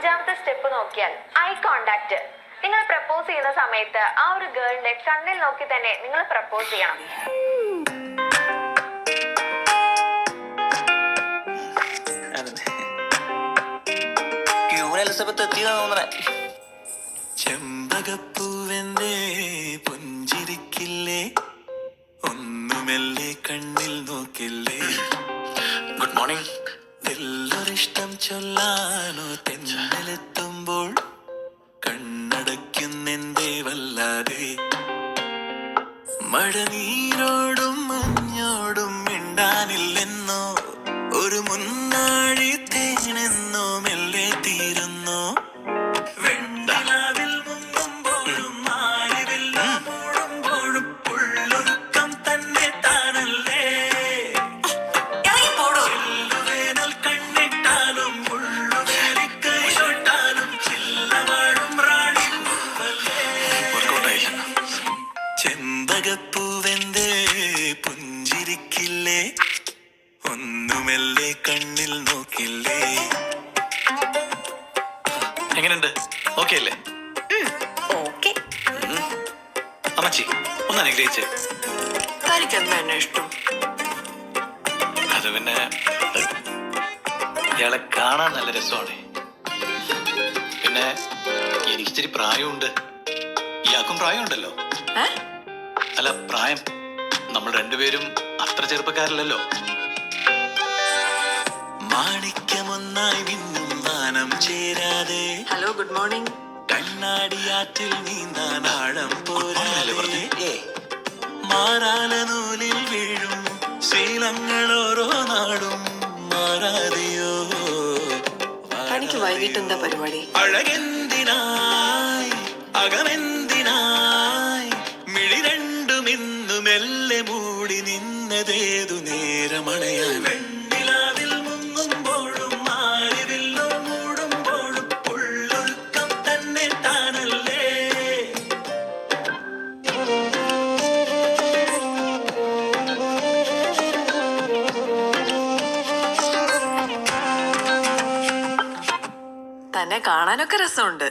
അഞ്ചാമത്തെ സ്റ്റെപ്പ് നോക്കിയാൽ eye contact. നിങ്ങൾ പ്രപ്പോസ് ചെയ്യുന്ന സമയത്ത് ആ ഒരു ഗേളിന്റെ കണ്ണിൽ നോക്കി തന്നെ നിങ്ങൾ പ്രപ്പോസ് ചെയ്യണം. ചെമ്പകപ്പൂവെന്റെ പുഞ്ചിരിക്കില്ലേ, ഒന്നുമെല്ലെ കണ്ണിൽ നോക്കില്ലേ. Good morning. എല്ലാരിഷ്ടം ചൊല്ലാനോ തെന്നലെത്തുമ്പോൾ കണ്ണടയ്ക്കുന്നെന്തേ വല്ലാതെ. മഴനീരോടും മഞ്ഞോടും മിണ്ടാനില്ലെന്നോ, ഒരു മുന്നാഴി തേനെന്നോ മെല്ലെ തീരുന്നോ. വെണ്ണിലാവിൽ മുങ്ങുമ്പോഴും മാറിവില്ല മൂടുമ്പോഴും ഉള്ളൊരുക്കം തന്നെ താനല്ലേ. വേനൽ കണ്ണിട്ടാലും ഉള്ളുവേലിക്കൈതൊട്ടാലും ചില്ലവാഴും റാണി പൂവല്ലേ. ചെമ്പകപ്പൂവെന്തേ പുഞ്ചിരിക്കില്ലേ, ഒന്നുമെല്ലെ കണ്ണിൽ നോക്കില്ലേ. എങ്ങനെയുണ്ട്? ഓക്കെ അല്ലേ? ഓക്കെ. അമ്മച്ചി ഒന്ന് അനുഗ്രഹിച്ചേ. എന്താ ഇഷ്ടം? അത് പിന്നെ ഇയാളെ കാണാൻ നല്ല രസമാണ്. പിന്നെ എനിക്കിച്ചിരി പ്രായമുണ്ട്, ഇയാൾക്കും പ്രായമുണ്ടല്ലോ. അല്ല, പ്രായം നമ്മൾ രണ്ടുപേരും അത്ര ചെറുപ്പക്കാരല്ലല്ലോ. മാണിക്യമൊന്നായി മിന്നും വാനം ചേരാതെ. Hello, good morning. കണ്ണാടിയാറ്റിൽ നീന്താൻ ആഴം പോരാതെ. മാറാല നൂലിൽ വീഴും ശീലങ്ങൾ ഓരോ നാടും മാറാതെയോ. തനിക്ക് വൈകിട്ട് എന്താ പരിപാടി? അഴകെന്തിനായി അകമെന്തിനായി, മിഴി രണ്ടും ഇന്നു മെല്ലെ മൂടി നിന്നതേതു നേരമണയാൻ. വെണ്ണിലാവിൽ മുങ്ങുമ്പോഴും മാറിവില്ലോ മൂടുമ്പോഴും ഉള്ളൊരുക്കം തന്നെ താനല്ലേ. തന്നെ കാണാനൊക്കെ രസമുണ്ട്.